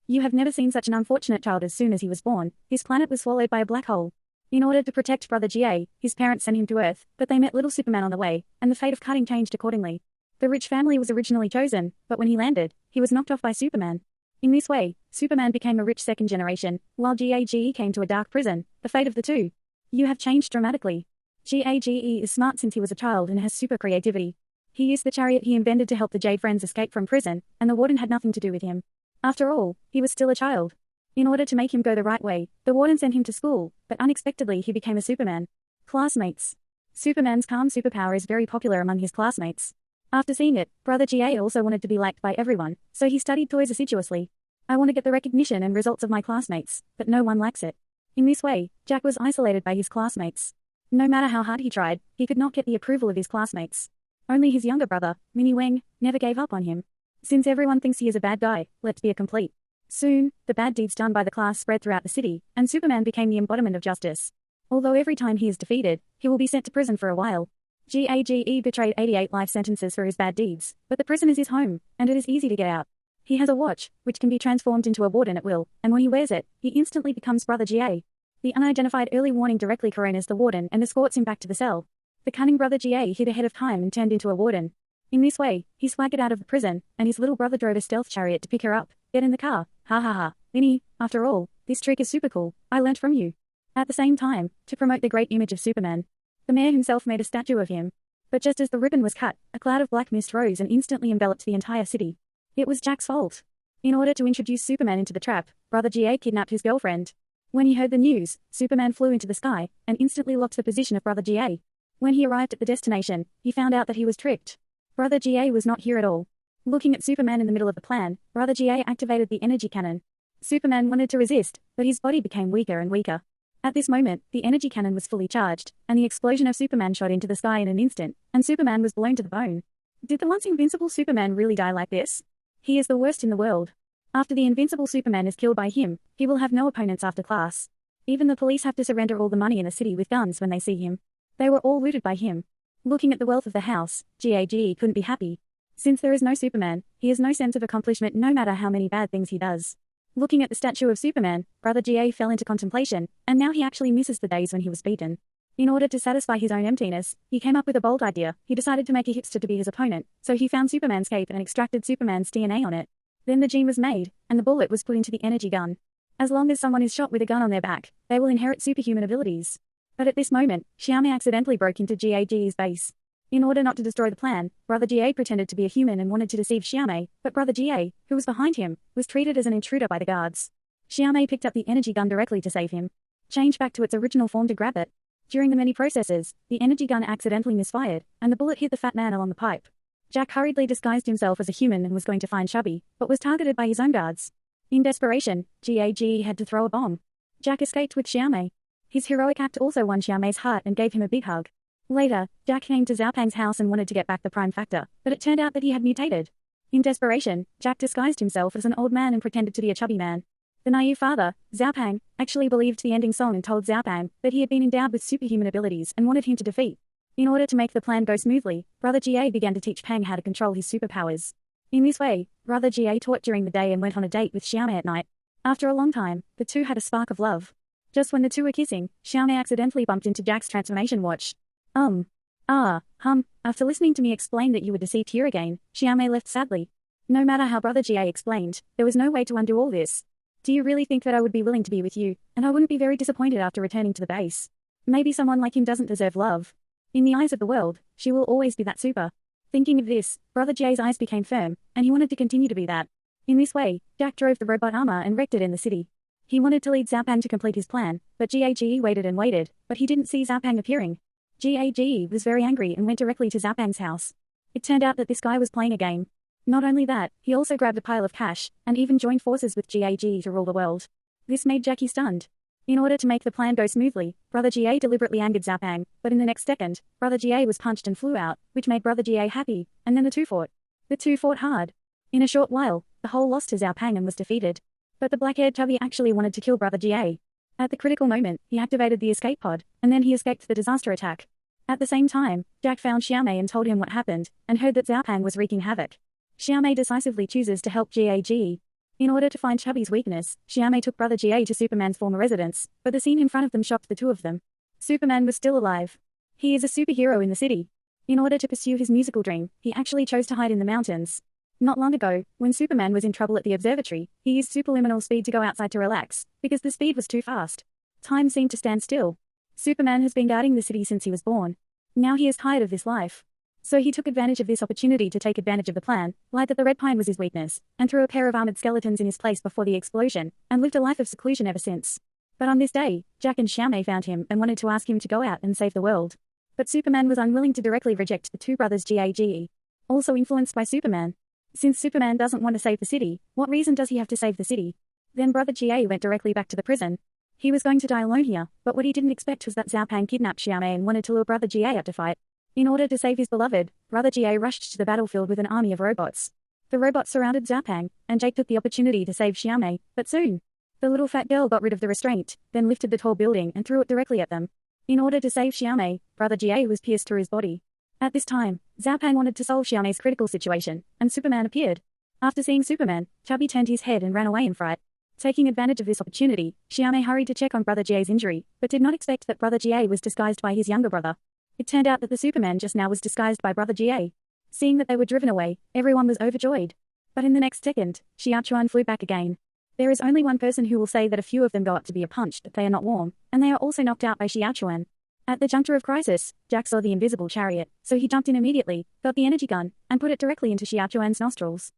You have never seen such an unfortunate child. As soon as he was born, his planet was swallowed by a black hole. In order to protect Brother GA, his parents sent him to Earth, but they met little Superman on the way, and the fate of Cutting changed accordingly. The rich family was originally chosen, but when he landed, he was knocked off by Superman. In this way, Superman became a rich second generation, while GAGE came to a dark prison. The fate of the two. You have changed dramatically. GAGE is smart since he was a child and has super creativity. He used the chariot he invented to help the Jade friends escape from prison, and the warden had nothing to do with him. After all, he was still a child. In order to make him go the right way, the warden sent him to school, but unexpectedly he became a Superman. Classmates. Superman's calm superpower is very popular among his classmates. After seeing it, Brother GA also wanted to be liked by everyone, so he studied toys assiduously. I want to get the recognition and results of my classmates, but no one likes it. In this way, Jack was isolated by his classmates. No matter how hard he tried, he could not get the approval of his classmates. Only his younger brother, Minnie Weng, never gave up on him. Since everyone thinks he is a bad guy, let's be a complete. Soon, the bad deeds done by the class spread throughout the city, and Superman became the embodiment of justice. Although every time he is defeated, he will be sent to prison for a while. GAGE betrayed 88 life sentences for his bad deeds, but the prison is his home, and it is easy to get out. He has a watch, which can be transformed into a warden at will, and when he wears it, he instantly becomes Brother GA. The unidentified early warning directly coronas the warden and escorts him back to the cell. The cunning Brother GA hid ahead of time and turned into a warden. In this way, he swaggered out of the prison, and his little brother drove a stealth chariot to pick her up. Get in the car. Ha ha ha. Minnie, after all, this trick is super cool. I learnt from you. At the same time, to promote the great image of Superman, the mayor himself made a statue of him. But just as the ribbon was cut, a cloud of black mist rose and instantly enveloped the entire city. It was Jack's fault. In order to introduce Superman into the trap, Brother GA kidnapped his girlfriend. When he heard the news, Superman flew into the sky and instantly locked the position of Brother GA. When he arrived at the destination, he found out that he was tricked. Brother GA was not here at all. Looking at Superman in the middle of the plan, Brother GA activated the energy cannon. Superman wanted to resist, but his body became weaker and weaker. At this moment, the energy cannon was fully charged, and the explosion of Superman shot into the sky in an instant, and Superman was blown to the bone. Did the once invincible Superman really die like this? He is the worst in the world. After the invincible Superman is killed by him, he will have no opponents after class. Even the police have to surrender all the money in the city with guns when they see him. They were all looted by him. Looking at the wealth of the house, GAGE couldn't be happy. Since there is no Superman, he has no sense of accomplishment no matter how many bad things he does. Looking at the statue of Superman, Brother GA fell into contemplation, and now he actually misses the days when he was beaten. In order to satisfy his own emptiness, he came up with a bold idea. He decided to make a hipster to be his opponent, so he found Superman's cape and extracted Superman's DNA on it. Then the gene was made, and the bullet was put into the energy gun. As long as someone is shot with a gun on their back, they will inherit superhuman abilities. But at this moment, Xiaomei accidentally broke into GAG's base. In order not to destroy the plan, Brother GA pretended to be a human and wanted to deceive Xiaomei, but Brother GA, who was behind him, was treated as an intruder by the guards. Xiaomei picked up the energy gun directly to save him. Changed back to its original form to grab it. During the many processes, the energy gun accidentally misfired, and the bullet hit the fat man along the pipe. Jack hurriedly disguised himself as a human and was going to find Chubby, but was targeted by his own guards. In desperation, GAG had to throw a bomb. Jack escaped with Xiaomei. His heroic act also won Xiaomei's heart and gave him a big hug. Later, Jack came to Zhao Pang's house and wanted to get back the Prime Factor, but it turned out that he had mutated. In desperation, Jack disguised himself as an old man and pretended to be a chubby man. The naive father, Zhao Pang, actually believed the ending song and told Zhao Pang that he had been endowed with superhuman abilities and wanted him to defeat. In order to make the plan go smoothly, Brother GA began to teach Pang how to control his superpowers. In this way, Brother GA taught during the day and went on a date with Xiaomei at night. After a long time, the two had a spark of love. Just when the two were kissing, Xiaomei accidentally bumped into Jack's transformation watch. After listening to me explain that you were deceived here again, Xiaomei left sadly. No matter how Brother GA explained, there was no way to undo all this. Do you really think that I would be willing to be with you, and I wouldn't be very disappointed after returning to the base? Maybe someone like him doesn't deserve love. In the eyes of the world, she will always be that super. Thinking of this, Brother GA's eyes became firm, and he wanted to continue to be that. In this way, Jack drove the robot armor and wrecked it in the city. He wanted to lead Zhao Pang to complete his plan, but GAGE waited and waited, but he didn't see Zhao Pang appearing. GAGE was very angry and went directly to Zhao Pang's house. It turned out that this guy was playing a game. Not only that, he also grabbed a pile of cash, and even joined forces with GAGE to rule the world. This made Jackie stunned. In order to make the plan go smoothly, Brother GA deliberately angered Zhao Pang, but in the next second, Brother GA was punched and flew out, which made Brother GA happy, and then the two fought. The two fought hard. In a short while, the whole lost to Zhao Pang and was defeated. But the black-haired chubby actually wanted to kill Brother GA. At the critical moment, he activated the escape pod, and then he escaped the disaster attack. At the same time, Jack found Xiaomei and told him what happened, and heard that Zhao Pang was wreaking havoc. Xiaomei decisively chooses to help GAGE. In order to find Chubby's weakness, Xiaomei took Brother Jie to Superman's former residence, but the scene in front of them shocked the two of them. Superman was still alive. He is a superhero in the city. In order to pursue his musical dream, he actually chose to hide in the mountains. Not long ago, when Superman was in trouble at the observatory, he used superluminal speed to go outside to relax, because the speed was too fast. Time seemed to stand still. Superman has been guarding the city since he was born. Now he is tired of this life. So he took advantage of this opportunity to take advantage of the plan, lied that the red pine was his weakness, and threw a pair of armored skeletons in his place before the explosion, and lived a life of seclusion ever since. But on this day, Jack and Xiaomei found him and wanted to ask him to go out and save the world. But Superman was unwilling to directly reject the two brothers Ge. Also influenced by Superman. Since Superman doesn't want to save the city, what reason does he have to save the city? Then Brother Ge went directly back to the prison. He was going to die alone here, but what he didn't expect was that Zhao Pang kidnapped Xiaomei and wanted to lure Brother Ge out to fight. In order to save his beloved, Brother Ge rushed to the battlefield with an army of robots. The robots surrounded Zhao Pang, and Jake took the opportunity to save Xiaomei, but soon, the little fat girl got rid of the restraint, then lifted the tall building and threw it directly at them. In order to save Xiaomei, Brother Ge was pierced through his body. At this time, Zhao Pang wanted to solve Xiaomei's critical situation, and Superman appeared. After seeing Superman, Chubby turned his head and ran away in fright. Taking advantage of this opportunity, Xiaomei hurried to check on Brother Ge's injury, but did not expect that Brother Ge was disguised by his younger brother. It turned out that the Superman just now was disguised by Brother Ge. Seeing that they were driven away, everyone was overjoyed. But in the next second, Xiaochuan flew back again. There is only one person who will say that a few of them go up to be punched, but they are not warm, and they are also knocked out by Xiaochuan. At the juncture of crisis, Jack saw the invisible chariot, so he jumped in immediately, got the energy gun, and put it directly into Xiaochuan's nostrils.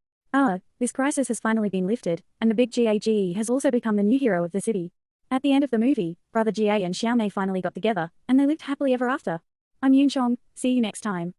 This crisis has finally been lifted, and the big Ge has also become the new hero of the city. At the end of the movie, Brother Ge and Xiaomei finally got together, and they lived happily ever after. I'm Yoon Chong, see you next time.